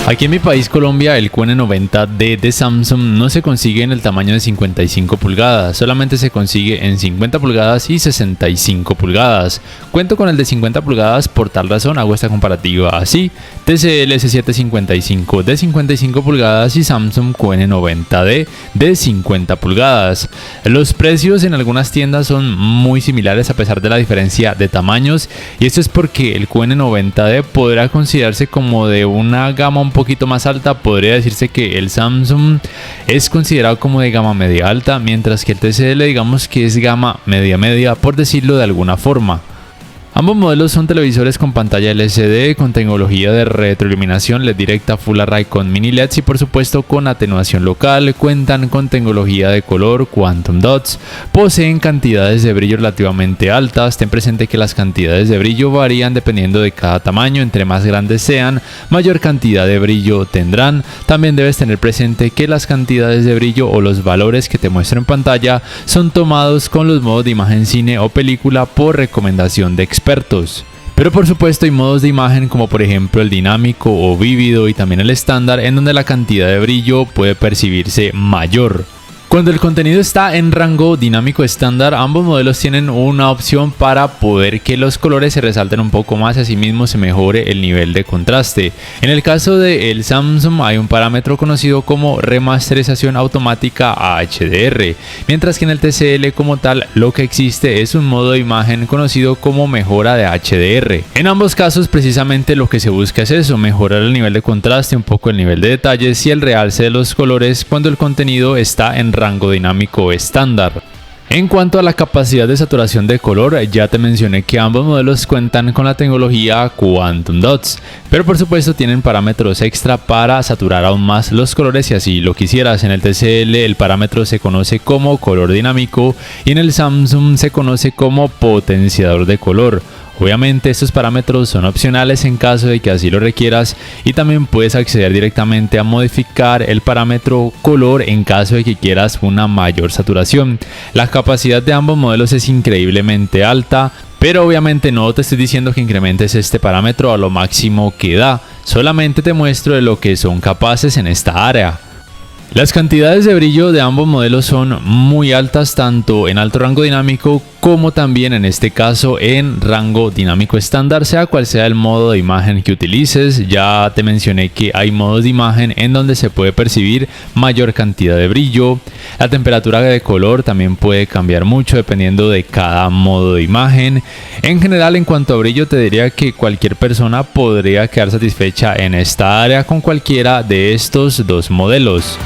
Aquí en mi país, Colombia, el QN90D de Samsung no se consigue en el tamaño de 55 pulgadas, solamente se consigue en 50 pulgadas y 65 pulgadas. Cuento con el de 50 pulgadas, por tal razón hago esta comparativa así: TCL S755 de 55 pulgadas y Samsung QN90D de 50 pulgadas. Los precios en algunas tiendas son muy similares a pesar de la diferencia de tamaños, y esto es porque el QN90D podrá considerarse como de una gama un poquito más alta. Podría decirse que el Samsung es considerado como de gama media alta, mientras que el TCL digamos que es gama media, por decirlo de alguna forma. Ambos modelos son televisores con pantalla LCD, con tecnología de retroiluminación LED directa Full Array con mini LEDs y por supuesto con atenuación local. Cuentan con tecnología de color Quantum Dots, poseen cantidades de brillo relativamente altas. Ten presente que las cantidades de brillo varían dependiendo de cada tamaño, entre más grandes sean, mayor cantidad de brillo tendrán. También debes tener presente que las cantidades de brillo o los valores que te muestro en pantalla son tomados con los modos de imagen cine o película por recomendación de expertos. Pero por supuesto hay modos de imagen como por ejemplo el dinámico o vívido y también el estándar, en donde la cantidad de brillo puede percibirse mayor. Cuando el contenido está en rango dinámico estándar, ambos modelos tienen una opción para poder que los colores se resalten un poco más y asimismo se mejore el nivel de contraste. En el caso del Samsung hay un parámetro conocido como remasterización automática a HDR, mientras que en el TCL como tal lo que existe es un modo de imagen conocido como mejora de HDR. En ambos casos precisamente lo que se busca es eso: mejorar el nivel de contraste, un poco el nivel de detalles y el realce de los colores cuando el contenido está en rango dinámico estándar. En cuanto a la capacidad de saturación de color, ya te mencioné que ambos modelos cuentan con la tecnología Quantum Dots, pero por supuesto tienen parámetros extra para saturar aún más los colores si así lo quisieras. En el TCL el parámetro se conoce como color dinámico y en el Samsung se conoce como potenciador de color. Obviamente estos parámetros son opcionales en caso de que así lo requieras, y también puedes acceder directamente a modificar el parámetro color en caso de que quieras una mayor saturación. La capacidad de ambos modelos es increíblemente alta, pero obviamente no te estoy diciendo que incrementes este parámetro a lo máximo que da, solamente te muestro de lo que son capaces en esta área. Las cantidades de brillo de ambos modelos son muy altas, tanto en alto rango dinámico como también en este caso en rango dinámico estándar, sea cual sea el modo de imagen que utilices. Ya te mencioné que hay modos de imagen en donde se puede percibir mayor cantidad de brillo. La temperatura de color también puede cambiar mucho dependiendo de cada modo de imagen. En general, en cuanto a brillo, te diría que cualquier persona podría quedar satisfecha en esta área con cualquiera de estos dos modelos.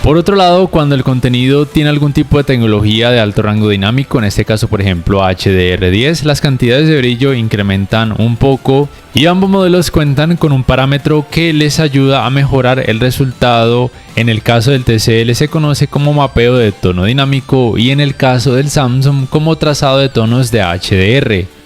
Por otro lado, cuando el contenido tiene algún tipo de tecnología de alto rango dinámico, en este caso por ejemplo HDR10, las cantidades de brillo incrementan un poco y ambos modelos cuentan con un parámetro que les ayuda a mejorar el resultado. En el caso del TCL se conoce como mapeo de tono dinámico y en el caso del Samsung como trazado de tonos de HDR.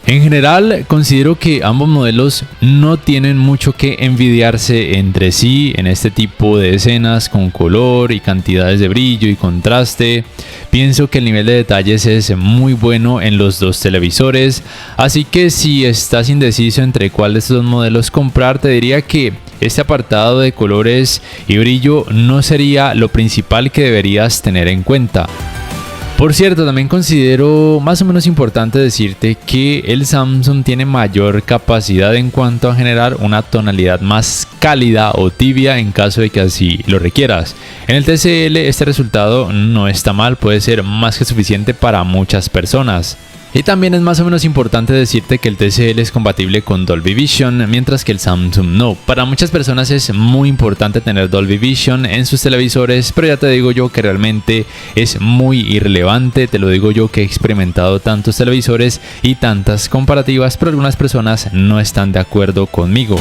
En general, considero que ambos modelos no tienen mucho que envidiarse entre sí en este tipo de escenas con color y cantidades de brillo y contraste. Pienso que el nivel de detalles es muy bueno en los dos televisores, así que si estás indeciso entre cuál de estos dos modelos comprar, te diría que este apartado de colores y brillo no sería lo principal que deberías tener en cuenta. Por cierto, también considero más o menos importante decirte que el Samsung tiene mayor capacidad en cuanto a generar una tonalidad más cálida o tibia en caso de que así lo requieras. En el TCL este resultado no está mal, puede ser más que suficiente para muchas personas. Y también es más o menos importante decirte que el TCL es compatible con Dolby Vision, mientras que el Samsung no. Para muchas personas es muy importante tener Dolby Vision en sus televisores, pero ya te digo yo que realmente es muy irrelevante. Te lo digo yo que he experimentado tantos televisores y tantas comparativas, pero algunas personas no están de acuerdo conmigo.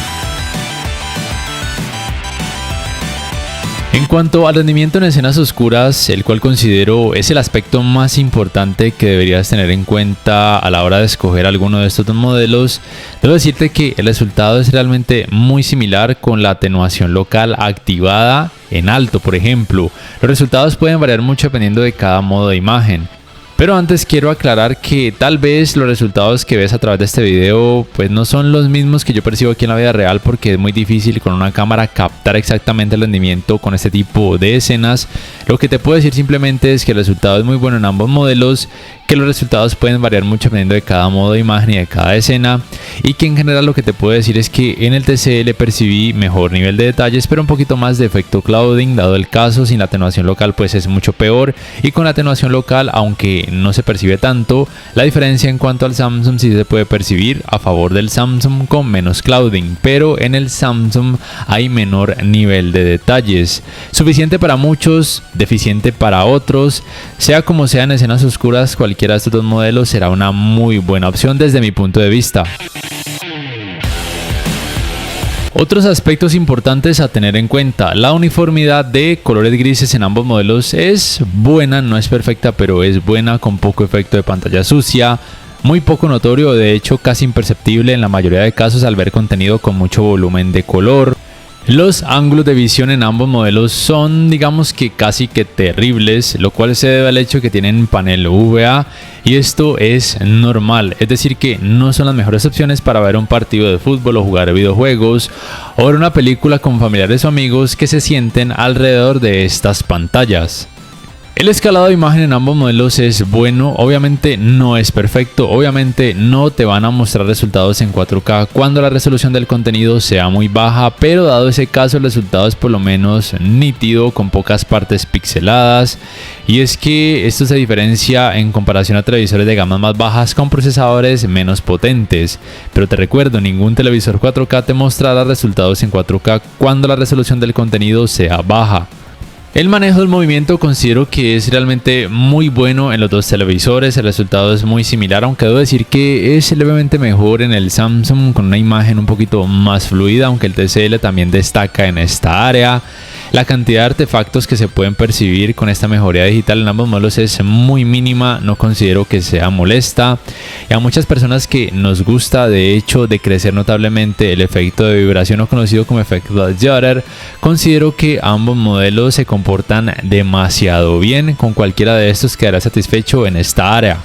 En cuanto al rendimiento en escenas oscuras, el cual considero es el aspecto más importante que deberías tener en cuenta a la hora de escoger alguno de estos dos modelos, debo decirte que el resultado es realmente muy similar con la atenuación local activada en alto, por ejemplo. Los resultados pueden variar mucho dependiendo de cada modo de imagen. Pero antes quiero aclarar que tal vez los resultados que ves a través de este video pues no son los mismos que yo percibo aquí en la vida real, porque es muy difícil con una cámara captar exactamente el rendimiento con este tipo de escenas. Lo que te puedo decir simplemente es que el resultado es muy bueno en ambos modelos, que los resultados pueden variar mucho dependiendo de cada modo de imagen y de cada escena, y que en general lo que te puedo decir es que en el TCL percibí mejor nivel de detalles, pero un poquito más de efecto clouding, dado el caso. Sin la atenuación local pues es mucho peor, y con la atenuación local, aunque no se percibe tanto, la diferencia en cuanto al Samsung sí se puede percibir a favor del Samsung con menos clouding, pero en el Samsung hay menor nivel de detalles, suficiente para muchos, deficiente para otros. Sea como sea, en escenas oscuras cualquiera de estos dos modelos será una muy buena opción desde mi punto de vista. Otros aspectos importantes a tener en cuenta: la uniformidad de colores grises en ambos modelos es buena, no es perfecta, pero es buena, con poco efecto de pantalla sucia, muy poco notorio, de hecho casi imperceptible en la mayoría de casos al ver contenido con mucho volumen de color. Los ángulos de visión en ambos modelos son, digamos que casi que terribles, lo cual se debe al hecho que tienen panel VA, y esto es normal, es decir que no son las mejores opciones para ver un partido de fútbol o jugar videojuegos o ver una película con familiares o amigos que se sienten alrededor de estas pantallas. El escalado de imagen en ambos modelos es bueno, obviamente no es perfecto, obviamente no te van a mostrar resultados en 4K cuando la resolución del contenido sea muy baja, pero dado ese caso el resultado es por lo menos nítido, con pocas partes pixeladas, y es que esto se diferencia en comparación a televisores de gamas más bajas con procesadores menos potentes. Pero te recuerdo, ningún televisor 4K te mostrará resultados en 4K cuando la resolución del contenido sea baja. El manejo del movimiento considero que es realmente muy bueno en los dos televisores, el resultado es muy similar, aunque debo decir que es levemente mejor en el Samsung con una imagen un poquito más fluida, aunque el TCL también destaca en esta área. La cantidad de artefactos que se pueden percibir con esta mejoría digital en ambos modelos es muy mínima, no considero que sea molesta, y a muchas personas que nos gusta de hecho decrecer notablemente el efecto de vibración o conocido como efecto de Jutter, considero que ambos modelos se comportan demasiado bien. Con cualquiera de estos quedará satisfecho en esta área.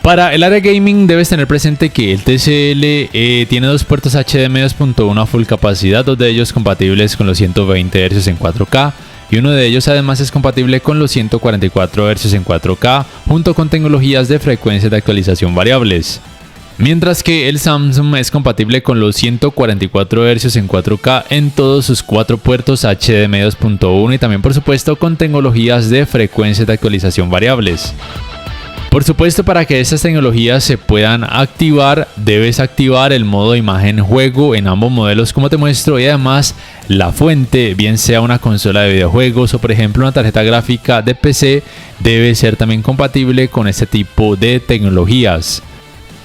Para el área gaming debes tener presente que el TCL tiene dos puertos HDMI 2.1 a full capacidad, dos de ellos compatibles con los 120 Hz en 4K, y uno de ellos además es compatible con los 144 Hz en 4K, junto con tecnologías de frecuencia de actualización variables. Mientras que el Samsung es compatible con los 144 Hz en 4K en todos sus cuatro puertos HDMI 2.1 y también por supuesto con tecnologías de frecuencia de actualización variables. Por supuesto, para que estas tecnologías se puedan activar, debes activar el modo imagen juego en ambos modelos como te muestro, y además la fuente, bien sea una consola de videojuegos o por ejemplo una tarjeta gráfica de PC, debe ser también compatible con este tipo de tecnologías.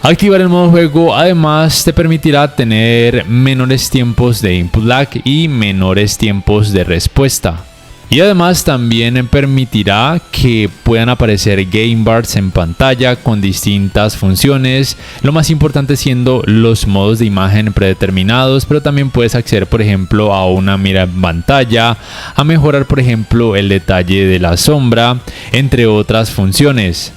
Activar el modo juego además te permitirá tener menores tiempos de input lag y menores tiempos de respuesta. Y además también permitirá que puedan aparecer game bars en pantalla con distintas funciones, lo más importante siendo los modos de imagen predeterminados, pero también puedes acceder por ejemplo a una mira en pantalla, a mejorar por ejemplo el detalle de la sombra, entre otras funciones.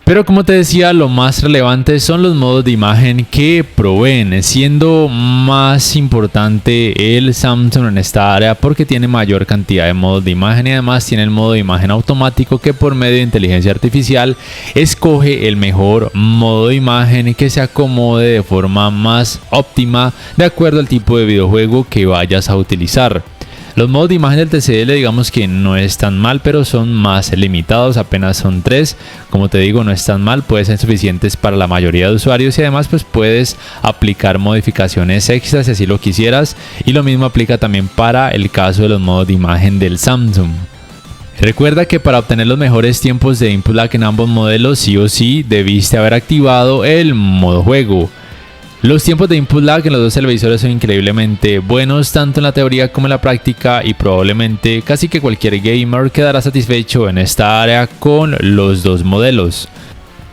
Pero como te decía, lo más relevante son los modos de imagen que proveen, siendo más importante el Samsung en esta área porque tiene mayor cantidad de modos de imagen y además tiene el modo de imagen automático que por medio de inteligencia artificial escoge el mejor modo de imagen que se acomode de forma más óptima de acuerdo al tipo de videojuego que vayas a utilizar. Los modos de imagen del TCL digamos que no están mal, pero son más limitados, apenas son 3. Como te digo, no están mal, pueden ser suficientes para la mayoría de usuarios y además pues puedes aplicar modificaciones extras si así lo quisieras, y lo mismo aplica también para el caso de los modos de imagen del Samsung. Recuerda que para obtener los mejores tiempos de input lag en ambos modelos sí o sí debiste haber activado el modo juego. Los tiempos de input lag en los dos televisores son increíblemente buenos tanto en la teoría como en la práctica, y probablemente casi que cualquier gamer quedará satisfecho en esta área con los dos modelos.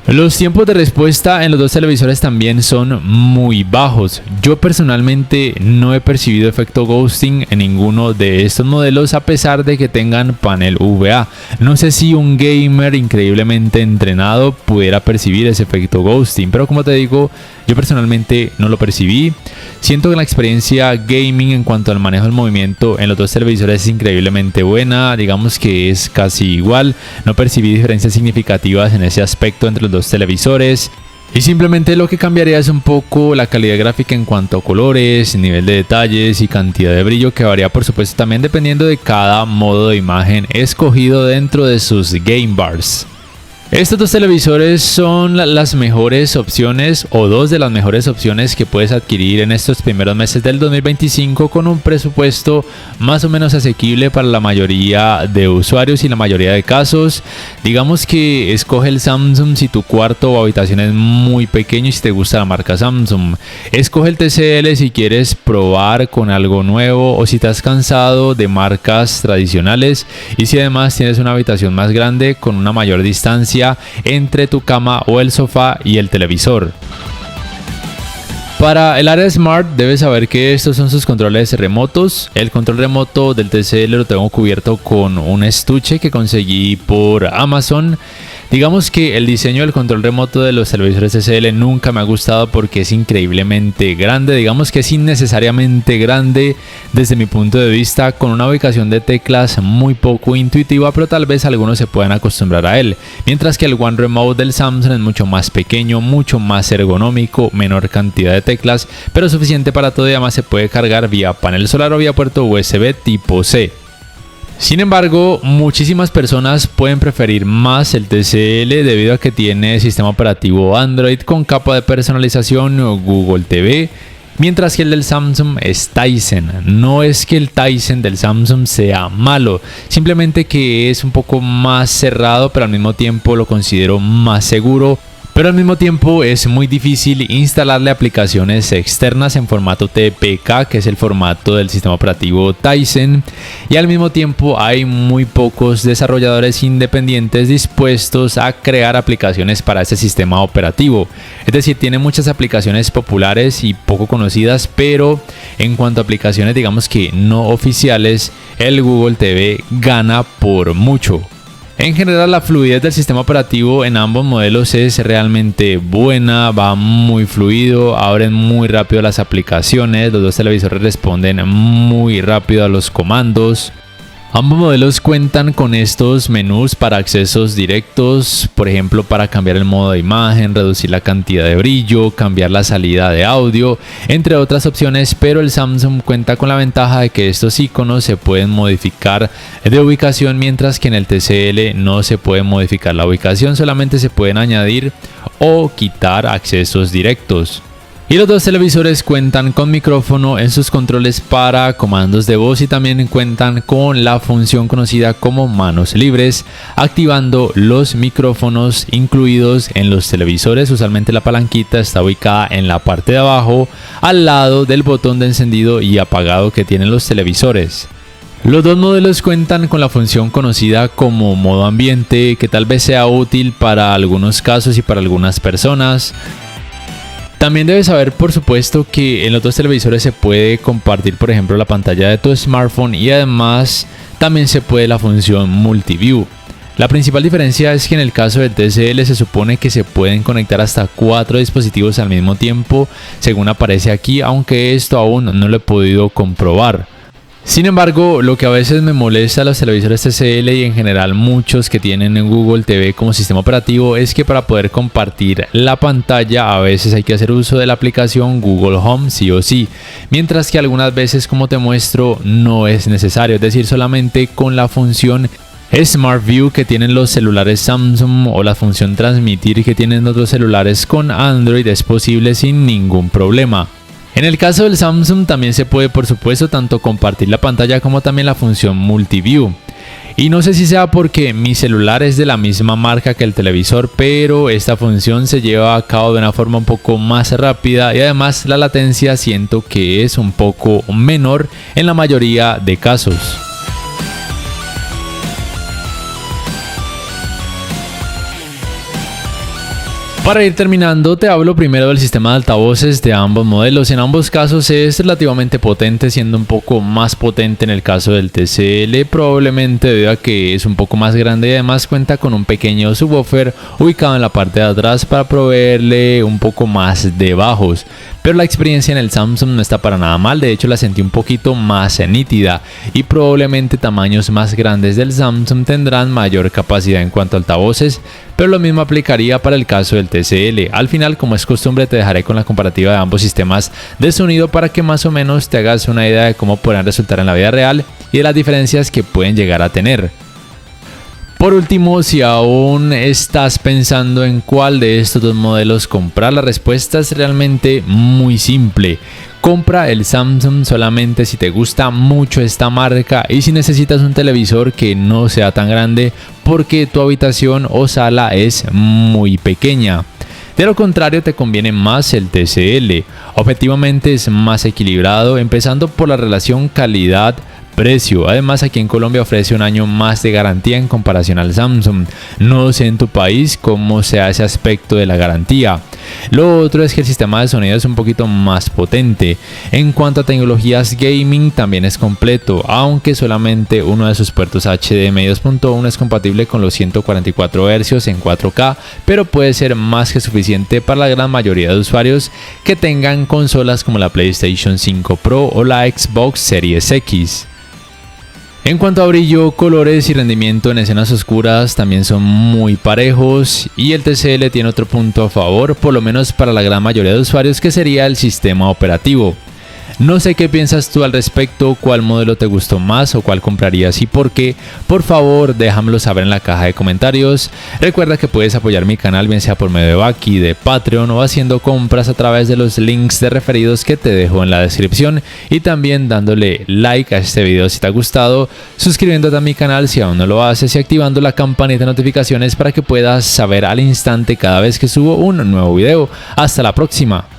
Los tiempos de respuesta en los dos televisores también son muy bajos. Yo personalmente no he percibido efecto ghosting en ninguno de estos modelos a pesar de que tengan panel VA. No sé si un gamer increíblemente entrenado pudiera percibir ese efecto ghosting, pero como te digo, yo personalmente no lo percibí. Siento que la experiencia gaming en cuanto al manejo del movimiento en los dos televisores es increíblemente buena, digamos que es casi igual. No percibí diferencias significativas en ese aspecto entre los dos televisores. Y simplemente lo que cambiaría es un poco la calidad gráfica en cuanto a colores, nivel de detalles y cantidad de brillo, que varía por supuesto también dependiendo de cada modo de imagen escogido dentro de sus game bars. Estos dos televisores son las mejores opciones o dos de las mejores opciones que puedes adquirir en estos primeros meses del 2025 con un presupuesto más o menos asequible para la mayoría de usuarios y la mayoría de casos. Digamos que escoge el Samsung si tu cuarto o habitación es muy pequeño y si te gusta la marca Samsung. Escoge el TCL si quieres probar con algo nuevo o si te has cansado de marcas tradicionales y si además tienes una habitación más grande con una mayor distancia entre tu cama o el sofá y el televisor. Para el área Smart debes saber que estos son sus controles remotos. El control remoto del TCL lo tengo cubierto con un estuche que conseguí por Amazon. Digamos que el diseño del control remoto de los televisores TCL nunca me ha gustado porque es increíblemente grande, digamos que es innecesariamente grande desde mi punto de vista, con una ubicación de teclas muy poco intuitiva, pero tal vez algunos se puedan acostumbrar a él, mientras que el One Remote del Samsung es mucho más pequeño, mucho más ergonómico, menor cantidad de teclas, pero suficiente para todo y además se puede cargar vía panel solar o vía puerto USB tipo C. Sin embargo, muchísimas personas pueden preferir más el TCL debido a que tiene sistema operativo Android con capa de personalización Google TV, mientras que el del Samsung es Tizen. No es que el Tizen del Samsung sea malo, simplemente que es un poco más cerrado, pero al mismo tiempo lo considero más seguro. Pero al mismo tiempo es muy difícil instalarle aplicaciones externas en formato TPK, que es el formato del sistema operativo Tizen, y al mismo tiempo hay muy pocos desarrolladores independientes dispuestos a crear aplicaciones para este sistema operativo. Es decir, tiene muchas aplicaciones populares y poco conocidas, pero en cuanto a aplicaciones digamos que no oficiales, el Google TV gana por mucho. En general, la fluidez del sistema operativo en ambos modelos es realmente buena, va muy fluido, abren muy rápido las aplicaciones, los dos televisores responden muy rápido a los comandos. Ambos modelos cuentan con estos menús para accesos directos, por ejemplo para cambiar el modo de imagen, reducir la cantidad de brillo, cambiar la salida de audio, entre otras opciones, pero el Samsung cuenta con la ventaja de que estos iconos se pueden modificar de ubicación, mientras que en el TCL no se puede modificar la ubicación, solamente se pueden añadir o quitar accesos directos. Y los dos televisores cuentan con micrófono en sus controles para comandos de voz y también cuentan con la función conocida como manos libres, activando los micrófonos incluidos en los televisores. Usualmente la palanquita está ubicada en la parte de abajo, al lado del botón de encendido y apagado que tienen los televisores. Los dos modelos cuentan con la función conocida como modo ambiente, que tal vez sea útil para algunos casos y para algunas personas. También debes saber, por supuesto, que en los dos televisores se puede compartir, por ejemplo, la pantalla de tu smartphone y además también se puede la función Multiview. La principal diferencia es que en el caso del TCL se supone que se pueden conectar hasta 4 dispositivos al mismo tiempo, según aparece aquí, aunque esto aún no lo he podido comprobar. Sin embargo, lo que a veces me molesta a los televisores TCL y en general muchos que tienen en Google TV como sistema operativo es que para poder compartir la pantalla a veces hay que hacer uso de la aplicación Google Home sí o sí, mientras que algunas veces, como te muestro, no es necesario, es decir, solamente con la función Smart View que tienen los celulares Samsung o la función Transmitir que tienen otros celulares con Android es posible sin ningún problema. En el caso del Samsung también se puede, por supuesto, tanto compartir la pantalla como también la función Multiview. Y no sé si sea porque mi celular es de la misma marca que el televisor, pero esta función se lleva a cabo de una forma un poco más rápida y además la latencia siento que es un poco menor en la mayoría de casos. Para ir terminando, te hablo primero del sistema de altavoces de ambos modelos. En ambos casos es relativamente potente, siendo un poco más potente en el caso del TCL, probablemente debido a que es un poco más grande y además cuenta con un pequeño subwoofer ubicado en la parte de atrás para proveerle un poco más de bajos. Pero la experiencia en el Samsung no está para nada mal, de hecho la sentí un poquito más nítida y probablemente tamaños más grandes del Samsung tendrán mayor capacidad en cuanto a altavoces, pero lo mismo aplicaría para el caso del TCL. Al final, como es costumbre, te dejaré con la comparativa de ambos sistemas de sonido para que más o menos te hagas una idea de cómo podrán resultar en la vida real y de las diferencias que pueden llegar a tener. Por último, si aún estás pensando en cuál de estos dos modelos comprar, la respuesta es realmente muy simple. Compra el Samsung solamente si te gusta mucho esta marca y si necesitas un televisor que no sea tan grande porque tu habitación o sala es muy pequeña. De lo contrario, te conviene más el TCL. Objetivamente es más equilibrado, empezando por la relación calidad-precio. Además, aquí en Colombia ofrece un año más de garantía en comparación al Samsung. No sé en tu país cómo sea ese aspecto de la garantía. Lo otro es que el sistema de sonido es un poquito más potente. En cuanto a tecnologías gaming, también es completo, aunque solamente uno de sus puertos HDMI 2.1 es compatible con los 144 Hz en 4K, pero puede ser más que suficiente para la gran mayoría de usuarios que tengan consolas como la PlayStation 5 Pro o la Xbox Series X. En cuanto a brillo, colores y rendimiento en escenas oscuras también son muy parejos y el TCL tiene otro punto a favor, por lo menos para la gran mayoría de usuarios, que sería el sistema operativo. No sé qué piensas tú al respecto, cuál modelo te gustó más o cuál comprarías y por qué. Por favor, déjamelo saber en la caja de comentarios. Recuerda que puedes apoyar mi canal bien sea por medio de Baki, de Patreon o haciendo compras a través de los links de referidos que te dejo en la descripción y también dándole like a este video si te ha gustado, suscribiéndote a mi canal si aún no lo haces y activando la campanita de notificaciones para que puedas saber al instante cada vez que subo un nuevo video. Hasta la próxima.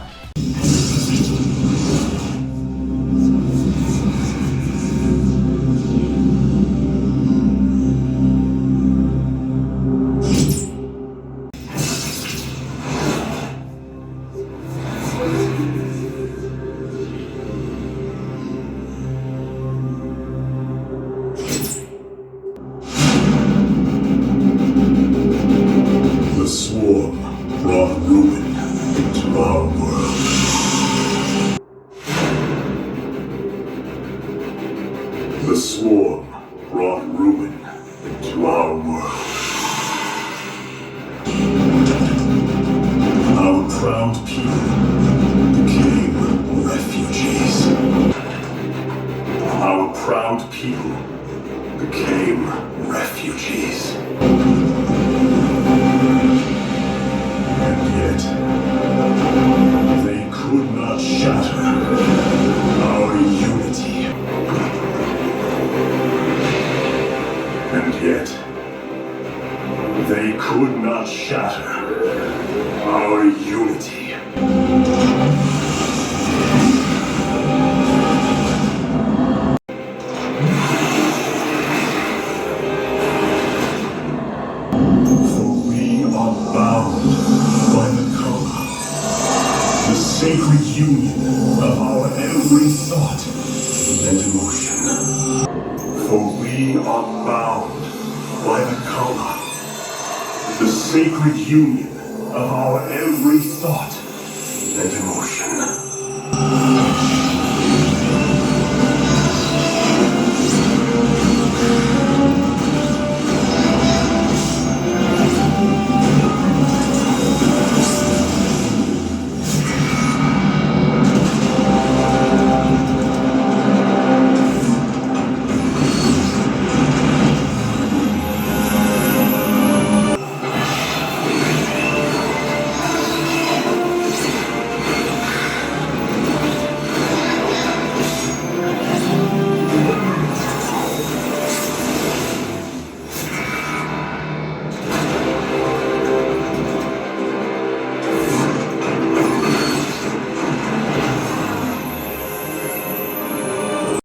The swarm brought ruin into our world. The swarm brought ruin into our world. Our proud people became refugees. Our proud people became refugees. And yet, they could not shatter our unity. And yet, they could not shatter our unity. For we are bound by the color, the sacred union of our every thought and emotion. For we are bound by the color, the sacred union of our every thought and emotion.